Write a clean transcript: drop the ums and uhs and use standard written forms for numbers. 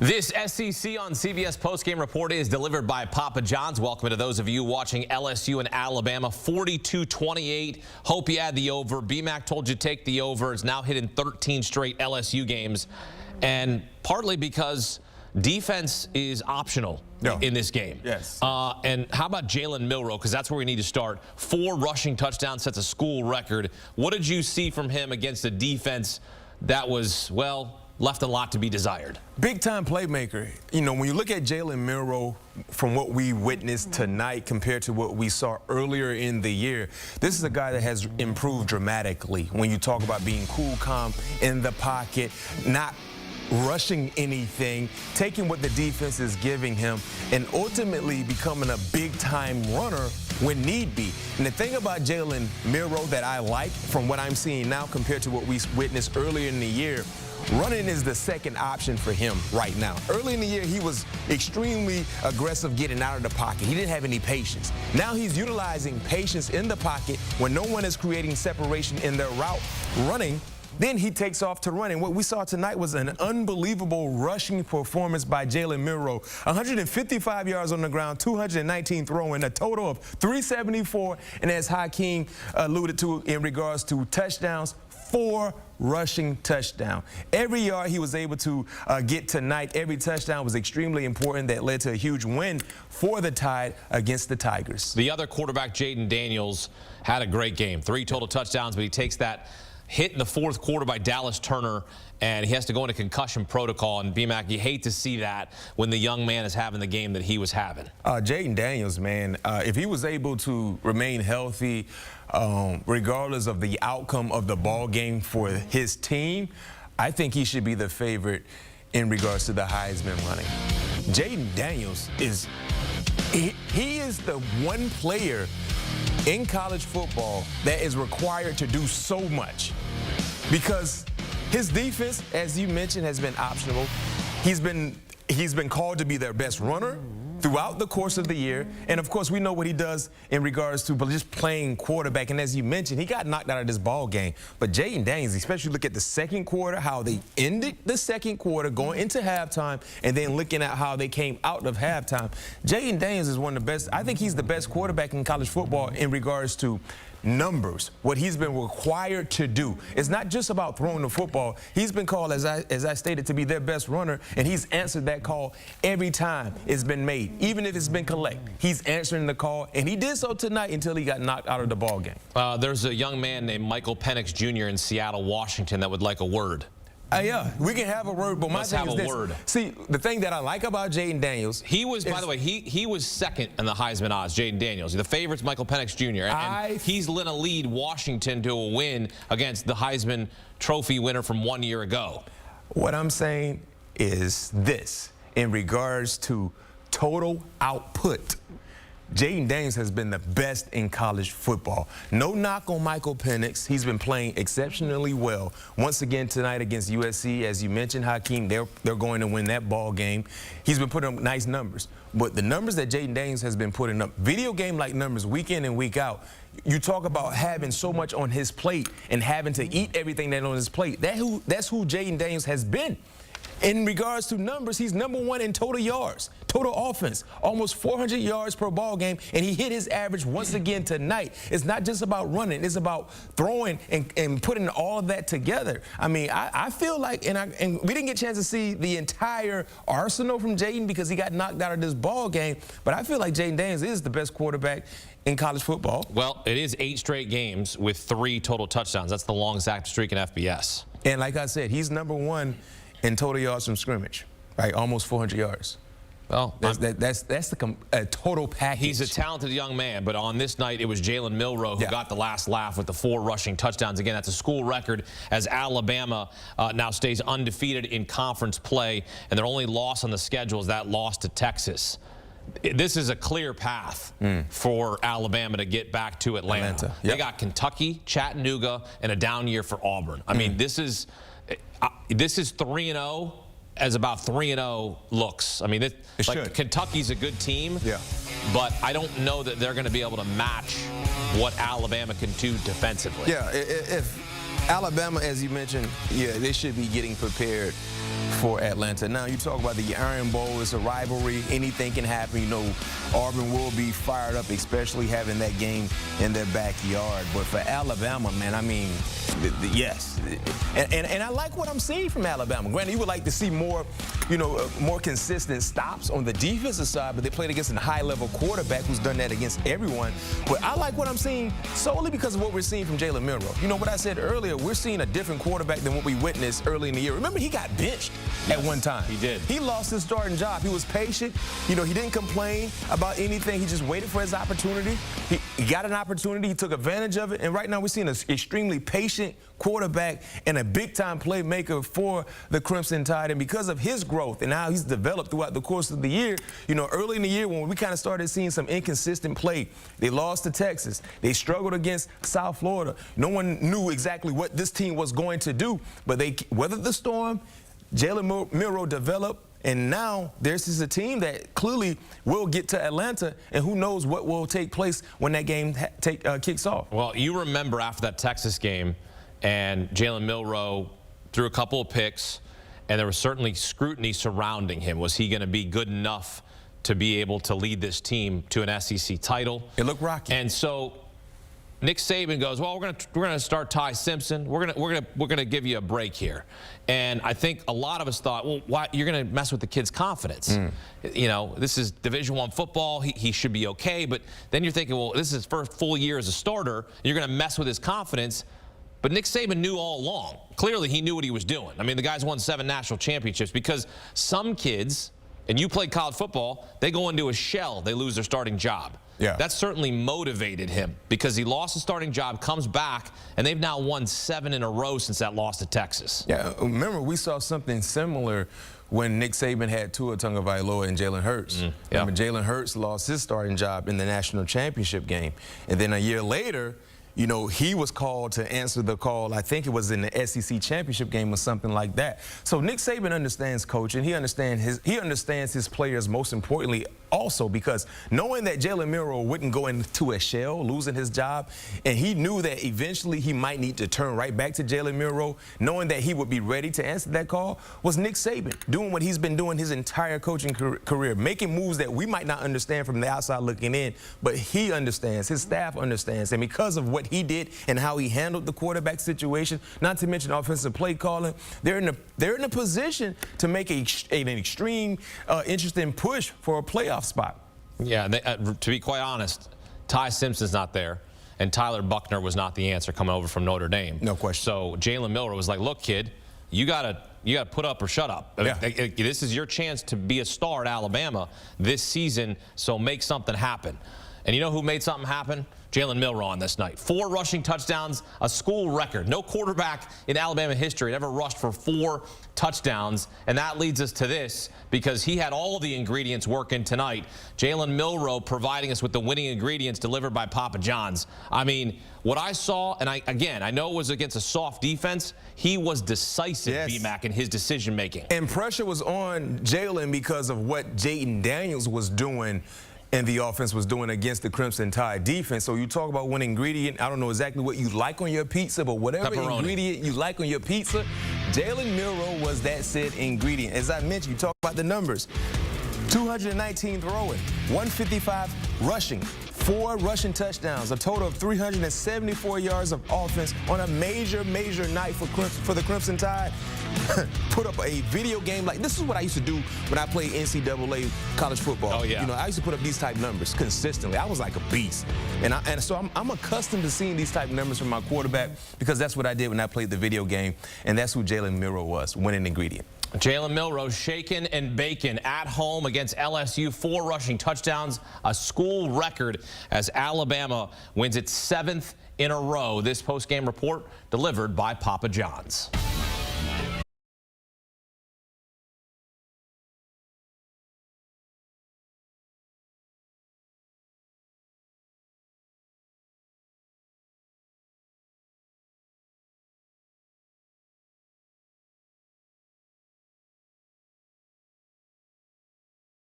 This SEC on CBS postgame report is delivered by Papa John's. Welcome to those of you watching LSU and Alabama. 42-28. Hope you had the over. BMAC told you take the over. It's now hitting 13 straight LSU games. And partly because defense is optional in this game. Yes. And how about Jalen Milroe? Because that's where we need to start. 4 rushing touchdowns, sets a school record. What did you see from him against a defense that was, well, left a lot to be desired? Big-time playmaker. You know, when you look at Jalen Milroe, from what we witnessed tonight compared to what we saw earlier in the year, this is a guy that has improved dramatically. When you talk about being cool, calm, in the pocket, not rushing anything, taking what the defense is giving him, and ultimately becoming a big-time runner when need be. And the thing about Jalen Milroe that I like from what I'm seeing now compared to what we witnessed earlier in the year, running is the second option for him right now. Early in the year, he was extremely aggressive getting out of the pocket. He didn't have any patience. Now he's utilizing patience in the pocket when no one is creating separation in their route running. Then he takes off to run. And what we saw tonight was an unbelievable rushing performance by Jalen Milroe. 155 yards on the ground, 219 throwing, a total of 374. And as Hakeem alluded to in regards to touchdowns, 4 rushing touchdowns. Every yard he was able to get tonight, every touchdown was extremely important. That led to a huge win for the Tide against the Tigers. The other quarterback, Jalen Daniels, had a great game. 3 total touchdowns, but he takes that hit in the 4th quarter by Dallas Turner, and he has to go into concussion protocol. And BMAC, you hate to see that when the young man is having the game that he was having. Jalen Daniels, man, if he was able to remain healthy, regardless of the outcome of the ball game for his team, I think he should be the favorite in regards to the Heisman running. Jalen Daniels is he is the one player in college football that is required to do so much, because his defense, as you mentioned, has been optional. He's been called to be their best runner throughout the course of the year. And, of course, we know what he does in regards to just playing quarterback. And as you mentioned, he got knocked out of this ball game. But Jalen Daniels, especially look at the second quarter, how they ended the second quarter, going into halftime, and then looking at how they came out of halftime. Jalen Daniels is one of the best. I think he's the best quarterback in college football in regards to numbers, what he's been required to do. It's not just about throwing the football. He's been called, as I stated, to be their best runner, and he's answered that call every time it's been made, even if it's been collect. He's answering the call, and he did so tonight until he got knocked out of the ball game. There's a young man named Michael Penix Jr. in Seattle, Washington, that would like a word. Yeah, we can have a word, but my thing is this. Word. See, the thing that I like about Jalen Daniels, he was, by the way, he was second in the Heisman odds, Jalen Daniels. The favorite's Michael Penix Jr. And he's going to lead Washington to a win against the Heisman Trophy winner from 1 year ago. What I'm saying is this, in regards to total output, Jalen Daniels has been the best in college football. No knock on Michael Penix. He's been playing exceptionally well. Once again tonight against USC, as you mentioned, Hakeem, they're going to win that ball game. He's been putting up nice numbers. But the numbers that Jalen Daniels has been putting up, video game-like numbers week in and week out, you talk about having so much on his plate and having to eat everything that's on his plate. That's who Jalen Daniels has been. In regards to numbers, he's #1 in total yards, total offense, almost 400 yards per ball game, and he hit his average once again tonight. It's not just about running. It's about throwing and putting all of that together. I mean, I feel like, and we didn't get a chance to see the entire arsenal from Jayden because he got knocked out of this ball game, but I feel like Jalen Daniels is the best quarterback in college football. Well, it is 8 straight games with 3 total touchdowns. That's the longest active streak in FBS. And like I said, he's #1 in total yards from scrimmage, right? Almost 400 yards. Well, that's the total package. He's a talented young man, but on this night, it was Jalen Milroe who got the last laugh with the 4 rushing touchdowns. Again, that's a school record as Alabama now stays undefeated in conference play, and their only loss on the schedule is that loss to Texas. This is a clear path for Alabama to get back to Atlanta. Yep. They got Kentucky, Chattanooga, and a down year for Auburn. I mean, this is 3-0 as about 3-0 looks. I mean, Kentucky's a good team, but I don't know that they're going to be able to match what Alabama can do defensively. Yeah, if Alabama, as you mentioned, they should be getting prepared for Atlanta. Now, you talk about the Iron Bowl. It's a rivalry. Anything can happen. You know, Auburn will be fired up, especially having that game in their backyard. But for Alabama, man, I mean, yes. And I like what I'm seeing from Alabama. Granted, you would like to see more, more consistent stops on the defensive side, but they played against a high-level quarterback who's done that against everyone. But I like what I'm seeing solely because of what we're seeing from Jalen Milroe. You know what I said earlier, we're seeing a different quarterback than what we witnessed early in the year. Remember, he got benched at one time. He did. He lost his starting job. He was patient. He didn't complain about anything. He just waited for his opportunity. He got an opportunity. He took advantage of it. And right now we're seeing an extremely patient quarterback and a big-time playmaker for the Crimson Tide. And because of his growth and how he's developed throughout the course of the year, early in the year when we kind of started seeing some inconsistent play, they lost to Texas. They struggled against South Florida. No one knew exactly what this team was going to do, but they weathered the storm. Jalen Milroe developed, and now this is a team that clearly will get to Atlanta, and who knows what will take place when that game kicks off. Well, you remember after that Texas game, and Jalen Milroe threw a couple of picks, and there was certainly scrutiny surrounding him. Was he going to be good enough to be able to lead this team to an SEC title? It looked rocky. And so Nick Saban goes, well, we're gonna start Ty Simpson. We're gonna give you a break here. And I think a lot of us thought, well, why you're gonna mess with the kid's confidence? This is Division I football. He should be okay. But then you're thinking, well, this is his first full year as a starter. You're gonna mess with his confidence. But Nick Saban knew all along. Clearly, he knew what he was doing. I mean, the guy's won 7 national championships because some kids, and you played college football, they go into a shell. They lose their starting job. Yeah. That certainly motivated him because he lost his starting job, comes back, and they've now won 7 in a row since that loss to Texas. Yeah, remember, we saw something similar when Nick Saban had Tua Tagovailoa and Jalen Hurts. Remember, Jalen Hurts lost his starting job in the national championship game. And then a year later, he was called to answer the call. I think it was in the SEC championship game or something like that. So Nick Saban understands coaching. He understands his players, most importantly, also because knowing that Jalen Milroe wouldn't go into a shell, losing his job, and he knew that eventually he might need to turn right back to Jalen Milroe, knowing that he would be ready to answer that call, was Nick Saban doing what he's been doing his entire coaching career, making moves that we might not understand from the outside looking in, but he understands, his staff understands, and because of what he did and how he handled the quarterback situation, not to mention offensive play calling, they're in a position to make an extreme, interesting push for a playoff spot. Yeah, to be quite honest, Ty Simpson's not there, and Tyler Buckner was not the answer coming over from Notre Dame. No question. So Jalen Milroe was like, look, kid, you gotta put up or shut up. Yeah. This is your chance to be a star at Alabama this season, so make something happen. And you know who made something happen? Jalen Milroe on this night. 4 rushing touchdowns, a school record. No quarterback in Alabama history had ever rushed for 4 touchdowns. And that leads us to this because he had all the ingredients working tonight. Jalen Milroe providing us with the winning ingredients delivered by Papa John's. I mean, what I saw, and I know it was against a soft defense, he was decisive, yes, B-Mac, in his decision-making. And pressure was on Jalen because of what Jaden Daniels was doing and the offense was doing against the Crimson Tide defense. So you talk about one ingredient. I don't know exactly what you like on your pizza, but whatever ingredient you like on your pizza, Jalen Milroe was that said ingredient. As I mentioned, you talk about the numbers. 219 throwing, 155 rushing, 4 rushing touchdowns, a total of 374 yards of offense on a major night for the Crimson Tide. Put up a video game like this is what I used to do when I played NCAA college football. Oh, yeah. I used to put up these type numbers consistently. I was like a beast. And so I'm accustomed to seeing these type numbers from my quarterback because that's what I did when I played the video game, and that's who Jalen Milroe was, winning ingredient. Jalen Milroe shaken and bacon at home against LSU. 4 rushing touchdowns, a school record as Alabama wins its 7th in a row. This post-game report delivered by Papa John's.